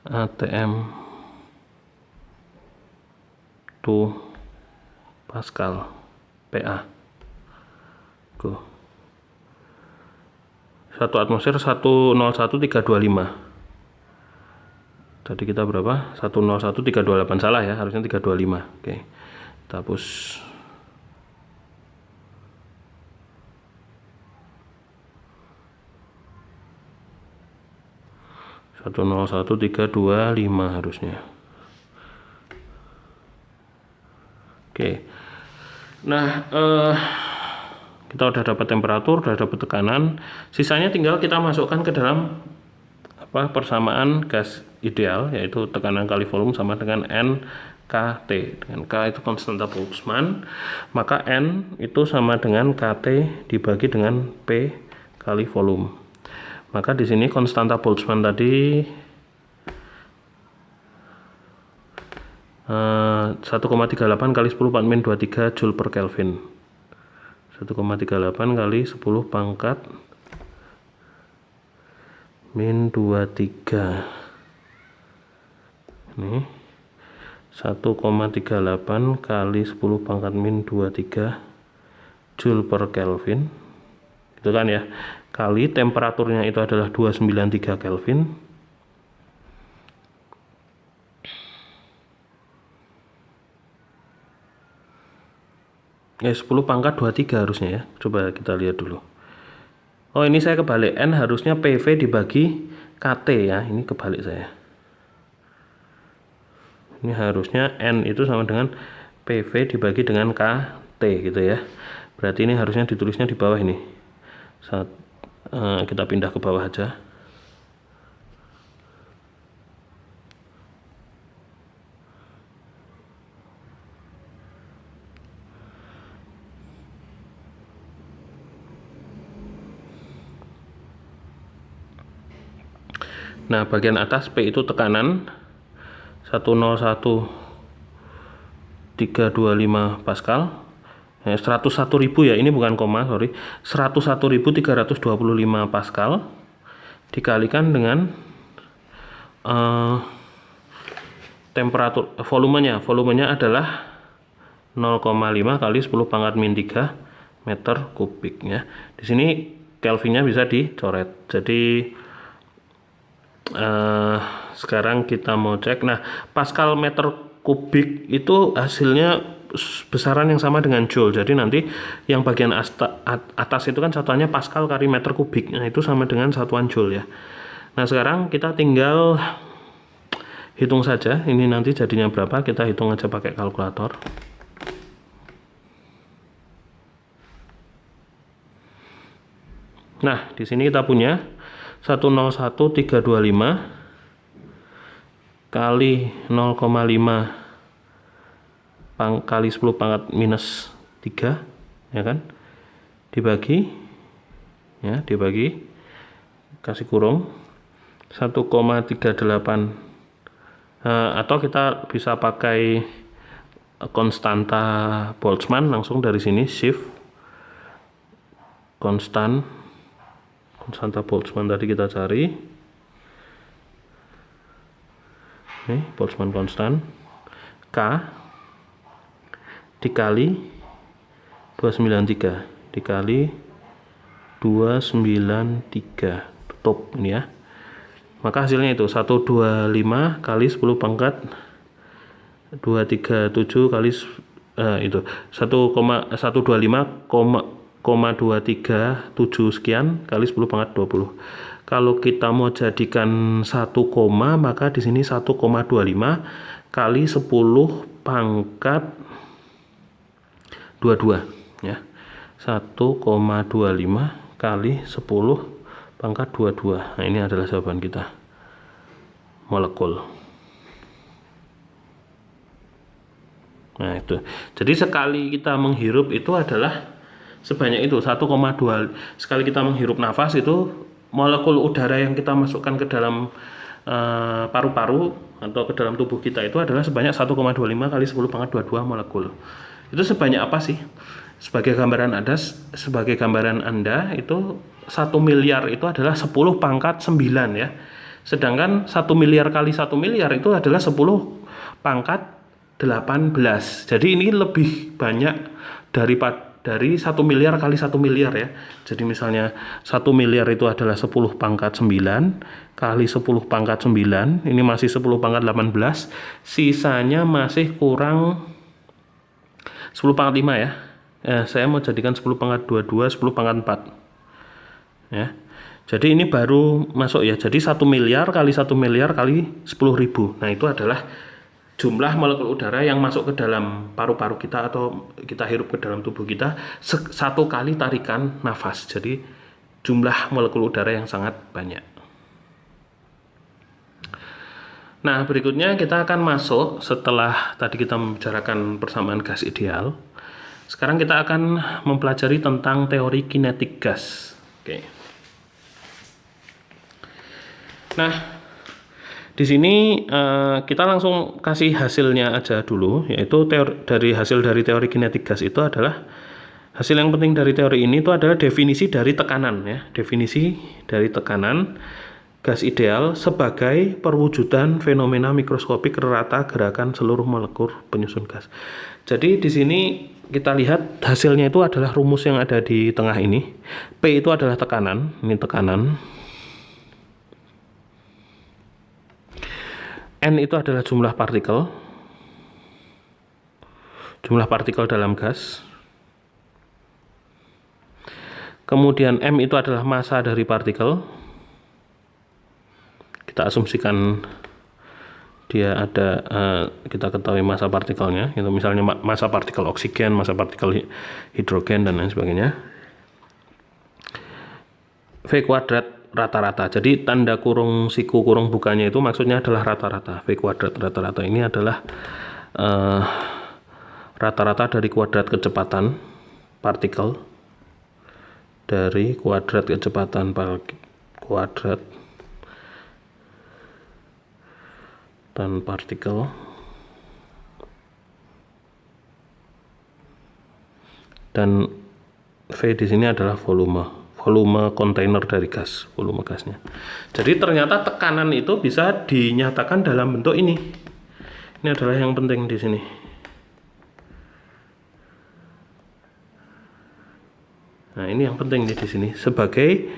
ATM 2 Pascal PA. 1 atmosfer 101.325. Tadi kita berapa? 101.328, salah ya, harusnya 325. Oke. Kita hapus. Satu nol satu tiga dua lima harusnya. Oke. Nah, kita udah dapat temperatur, udah dapat tekanan. Sisanya tinggal kita masukkan ke dalam persamaan gas ideal, yaitu tekanan kali volume sama dengan NKT. Dengan K itu konstanta Boltzmann, maka N itu sama dengan KT dibagi dengan P kali volume. Maka di sini konstanta Boltzmann tadi 1,38 kali 10 pangkat 23 Joule per Kelvin. 1,38 kali 10 pangkat min 23. Ini 1,38 kali 10 pangkat min 23 Joule per Kelvin. Gitu kan ya. Kali temperaturnya itu adalah 293 Kelvin. Ya 10 pangkat 23 harusnya ya. Coba kita lihat dulu. Oh, ini saya kebalik. N harusnya PV dibagi KT ya. Ini kebalik saya. Ini harusnya N itu sama dengan PV dibagi dengan KT gitu ya. Berarti ini harusnya ditulisnya di bawah ini. Kita pindah ke bawah aja. Nah, bagian atas P itu tekanan 101.325 Pascal. 101.000 ya, ini bukan koma, sorry. 101.325 Pascal dikalikan dengan temperatur volumenya adalah 0,5 kali 10 pangkat min 3 meter kubik ya. Di sini Kelvinnya bisa dicoret. Jadi sekarang kita mau cek. Nah, Pascal meter kubik itu hasilnya besaran yang sama dengan Joule. Jadi nanti yang bagian atas itu kan satuannya Pascal kali meter kubik. Nah, itu sama dengan satuan Joule ya. Nah, sekarang kita tinggal hitung saja. Ini nanti jadinya berapa? Kita hitung aja pakai kalkulator. Nah, di sini kita punya 101.325 kali 0,5 kali 10 pangkat minus 3 ya kan, dibagi kasih kurung 1,38 atau kita bisa pakai konstanta Boltzmann langsung dari sini, shift konstanta Boltzmann tadi kita cari. Ini Boltzmann konstan K dikali 293 dikali 293 tutup ini ya. Maka hasilnya itu 125 kali 10 pangkat 237 kali itu 1,125,237 sekian kali 10 pangkat 20. Kalau kita mau jadikan 1 koma, maka di sini 1,25 kali 10 pangkat 22 ya. 1,25 kali 10 pangkat 22. Nah, ini adalah jawaban kita. Molekul. Nah, itu. Jadi sekali kita menghirup itu adalah sebanyak itu 1,2. Sekali kita menghirup nafas itu molekul udara yang kita masukkan ke dalam paru-paru atau ke dalam tubuh kita itu adalah sebanyak 1,25 kali 10 pangkat 22 molekul. Itu sebanyak apa sih? Sebagai gambaran Anda itu 1 miliar itu adalah 10 pangkat 9 ya. Sedangkan 1 miliar kali 1 miliar itu adalah 10 pangkat 18. Jadi ini lebih banyak dari 1 miliar kali 1 miliar ya. Jadi misalnya 1 miliar itu adalah 10 pangkat 9 kali 10 pangkat 9, ini masih 10 pangkat 18, sisanya masih kurang 10 pangkat 5 ya. Saya mau jadikan 10 pangkat 22, 10 pangkat 4 ya. Jadi ini baru masuk ya. Jadi 1 miliar kali 1 miliar kali 10.000. Nah, itu adalah jumlah molekul udara yang masuk ke dalam paru-paru kita atau kita hirup ke dalam tubuh kita satu kali tarikan nafas. Jadi jumlah molekul udara yang sangat banyak. Nah, berikutnya kita akan masuk setelah tadi kita membicarakan persamaan gas ideal. Sekarang kita akan mempelajari tentang teori kinetik gas. Oke. Nah, di sini kita langsung kasih hasilnya aja dulu, yaitu hasil dari teori kinetik gas itu adalah hasil yang penting dari teori ini itu adalah definisi dari tekanan ya, definisi dari tekanan gas ideal sebagai perwujudan fenomena mikroskopik rata gerakan seluruh molekul penyusun gas. Jadi di sini kita lihat hasilnya itu adalah rumus yang ada di tengah ini. P itu adalah tekanan, ini tekanan. N itu adalah jumlah partikel dalam gas. Kemudian M itu adalah massa dari partikel. Kita asumsikan dia ada, kita ketahui massa partikelnya, itu misalnya massa partikel oksigen, massa partikel hidrogen dan lain sebagainya. V kuadrat rata-rata. Jadi tanda kurung siku kurung bukanya itu maksudnya adalah rata-rata. V kuadrat rata-rata ini adalah rata-rata dari kuadrat kecepatan partikel, dari kuadrat kecepatan kuadrat dan partikel dan V di sini adalah volume kontainer dari gas, volume gasnya. Jadi ternyata tekanan itu bisa dinyatakan dalam bentuk ini. Ini adalah yang penting di sini. Nah, ini yang penting nih di sini sebagai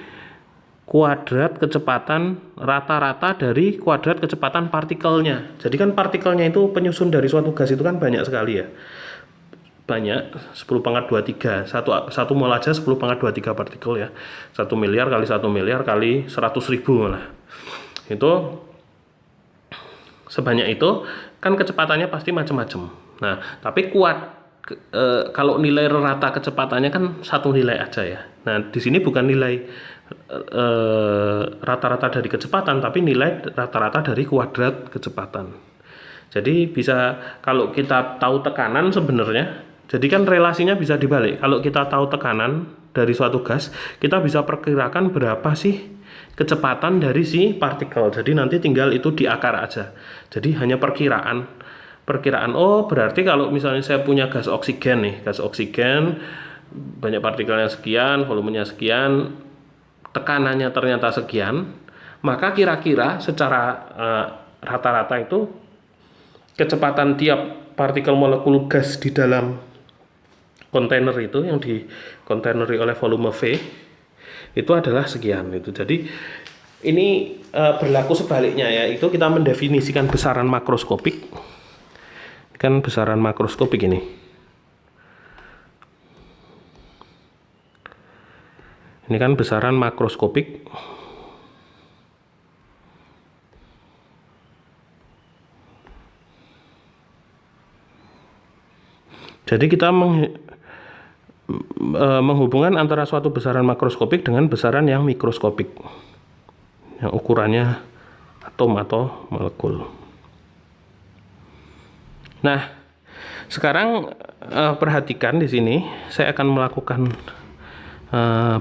kuadrat kecepatan rata-rata dari kuadrat kecepatan partikelnya. Jadi kan partikelnya itu penyusun dari suatu gas itu kan banyak sekali ya. Banyak, 10 pangkat 23, satu mol aja 10 pangkat 23 partikel ya, 1 miliar kali 1 miliar kali 100.000 malah, itu sebanyak itu kan kecepatannya pasti macam-macam. Nah, tapi kalau nilai rata kecepatannya kan satu nilai aja ya. Nah, di sini bukan nilai rata-rata dari kecepatan, tapi nilai rata-rata dari kuadrat kecepatan. Jadi bisa, kalau kita tahu tekanan sebenarnya, jadi kan relasinya bisa dibalik. Kalau kita tahu tekanan dari suatu gas, kita bisa perkirakan berapa sih kecepatan dari si partikel. Jadi nanti tinggal itu diakar aja. Jadi hanya perkiraan. Oh, berarti kalau misalnya saya punya gas oksigen nih, gas oksigen banyak partikelnya sekian, volumenya sekian, tekanannya ternyata sekian, maka kira-kira secara rata-rata itu kecepatan tiap partikel molekul gas di dalam kontainer itu yang dikontaineri oleh volume V itu adalah sekian itu. Jadi ini berlaku sebaliknya ya, itu kita mendefinisikan besaran makroskopik, kan besaran makroskopik ini. Ini kan besaran makroskopik. Jadi kita menghubungkan antara suatu besaran makroskopik dengan besaran yang mikroskopik, yang ukurannya atom atau molekul. Nah, sekarang perhatikan di sini, saya akan melakukan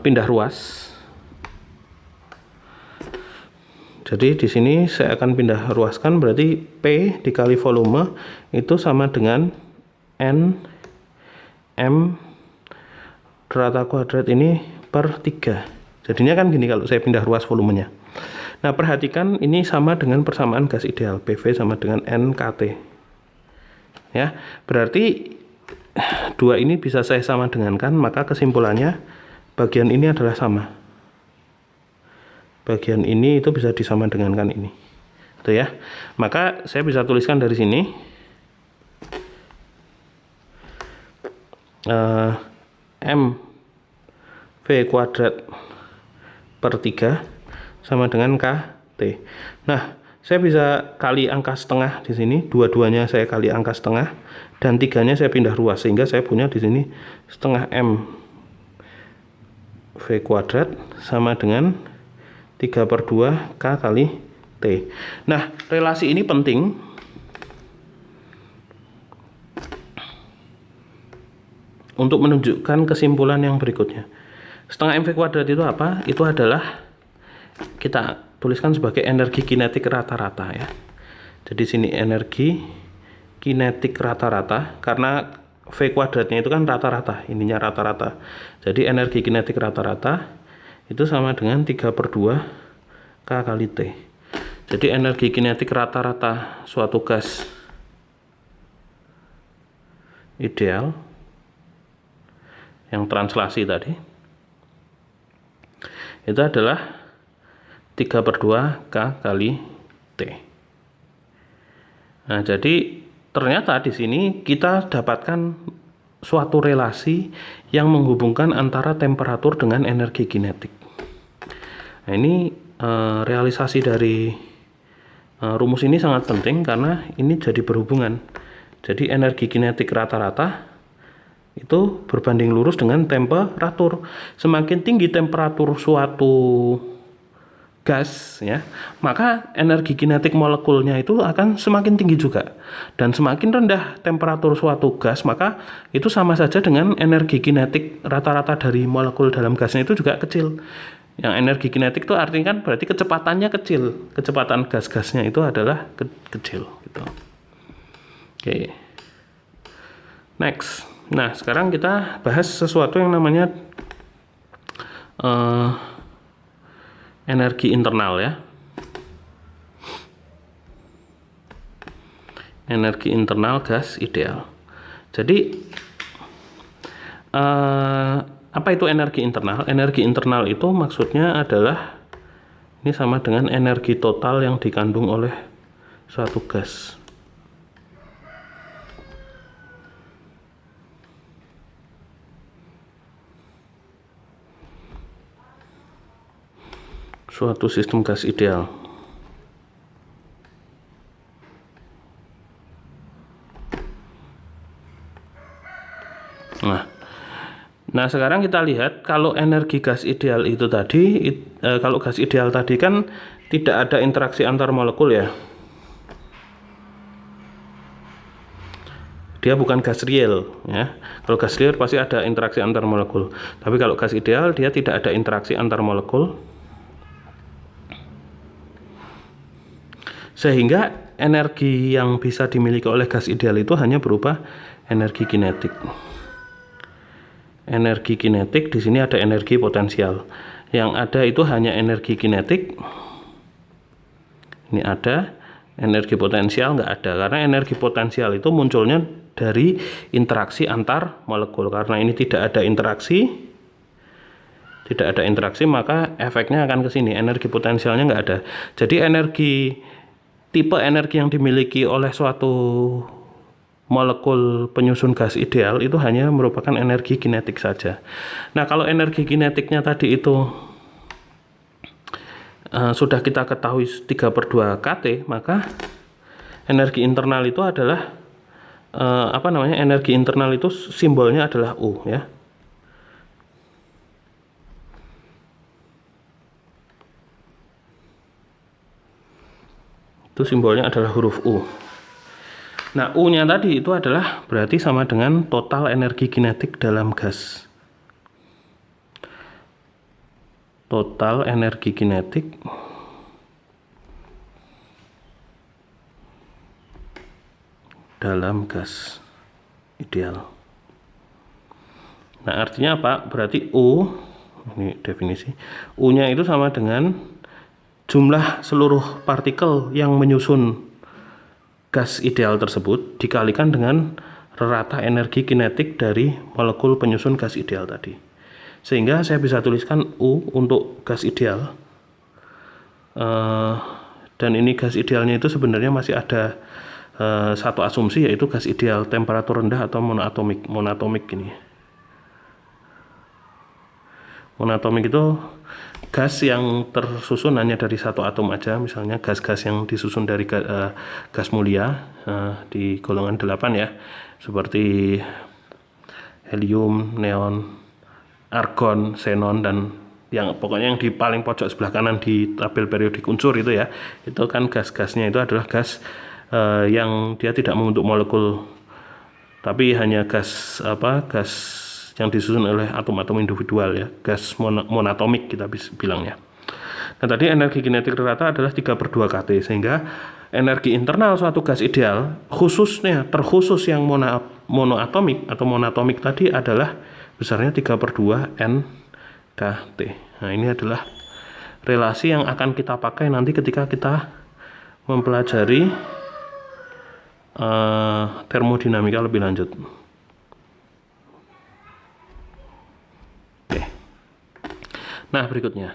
pindah ruas. Jadi di sini saya akan pindah ruaskan, berarti P dikali volume itu sama dengan N M rata kuadrat ini per 3. Jadinya kan gini kalau saya pindah ruas volumenya. Nah, perhatikan ini sama dengan persamaan gas ideal, PV sama dengan NKT. Ya, berarti dua ini bisa saya sama dengankan, maka kesimpulannya bagian ini adalah sama. Bagian ini itu bisa disama dengankan ini. Itu ya. Maka saya bisa tuliskan dari sini M V kuadrat per 3 sama dengan KT. Nah, saya bisa kali angka setengah di sini, dua-duanya saya kali angka setengah, dan tiganya saya pindah ruas, sehingga saya punya di sini setengah M V kuadrat sama dengan 3/2 K kali T. Nah, relasi ini penting untuk menunjukkan kesimpulan yang berikutnya. Setengah MV kuadrat itu apa? Itu adalah, kita tuliskan sebagai energi kinetik rata-rata ya. Jadi sini energi kinetik rata-rata, karena V kuadratnya itu kan rata-rata, ininya rata-rata. Jadi energi kinetik rata-rata itu sama dengan 3/2 K kali T. Jadi energi kinetik rata-rata suatu gas ideal yang translasi tadi itu adalah 3/2 K kali T. Nah, jadi ternyata di sini kita dapatkan suatu relasi yang menghubungkan antara temperatur dengan energi kinetik. Nah, ini realisasi dari rumus ini sangat penting karena ini jadi berhubungan. Jadi energi kinetik rata-rata itu berbanding lurus dengan temperatur. Semakin tinggi temperatur suatu gas ya, maka energi kinetik molekulnya itu akan semakin tinggi juga. Dan semakin rendah temperatur suatu gas, maka itu sama saja dengan energi kinetik rata-rata dari molekul dalam gasnya itu juga kecil. Yang energi kinetik itu artinya kan berarti kecepatannya kecil, kecepatan gas-gasnya itu adalah kecil gitu. Oke. Next. Nah, sekarang kita bahas sesuatu yang namanya energi internal ya. Energi internal gas ideal. Jadi apa itu energi internal? Energi internal itu maksudnya adalah ini sama dengan energi total yang dikandung oleh suatu gas. Suatu sistem gas ideal. Nah, sekarang kita lihat kalau energi gas ideal itu tadi, kalau gas ideal tadi kan tidak ada interaksi antar molekul ya. Dia bukan gas real ya. Kalau gas real pasti ada interaksi antar molekul. Tapi kalau gas ideal dia tidak ada interaksi antar molekul. Sehingga energi yang bisa dimiliki oleh gas ideal itu hanya berupa energi kinetik. Energi kinetik di sini ada energi potensial. Yang ada itu hanya energi kinetik. Ini ada energi potensial, nggak ada, karena energi potensial itu munculnya dari interaksi antar molekul. Karena ini tidak ada interaksi, maka efeknya akan ke sini. Energi potensialnya nggak ada. Jadi tipe energi yang dimiliki oleh suatu molekul penyusun gas ideal itu hanya merupakan energi kinetik saja. Nah, kalau energi kinetiknya tadi itu sudah kita ketahui 3/2 kT, maka energi internal itu adalah energi internal itu simbolnya adalah U ya. Itu simbolnya adalah huruf U. Nah, U-nya tadi itu adalah berarti sama dengan total energi kinetik dalam gas. Total energi kinetik dalam gas ideal. Nah, artinya apa? Berarti U, ini definisi, U-nya itu sama dengan jumlah seluruh partikel yang menyusun gas ideal tersebut dikalikan dengan rata energi kinetik dari molekul penyusun gas ideal tadi. Sehingga saya bisa tuliskan U untuk gas ideal. Dan ini gas idealnya itu sebenarnya masih ada satu asumsi, yaitu gas ideal temperatur rendah atau monoatomik ini. Monoatomik itu gas yang tersusun hanya dari satu atom aja, misalnya gas-gas yang disusun dari gas mulia di golongan 8 ya, seperti helium, neon, argon, xenon, dan pokoknya yang di paling pojok sebelah kanan di tabel periodik unsur itu ya, itu kan gas-gasnya itu adalah gas yang dia tidak membentuk molekul, tapi hanya gas yang disusun oleh atom-atom individual ya, gas monoatomik kita bilang ya. Nah tadi energi kinetik rata adalah 3/2 kT, sehingga energi internal suatu gas ideal terkhusus yang monoatomik atau monoatomik tadi adalah besarnya 3/2 N kT. Nah ini adalah relasi yang akan kita pakai nanti ketika kita mempelajari termodinamika lebih lanjut. Nah berikutnya,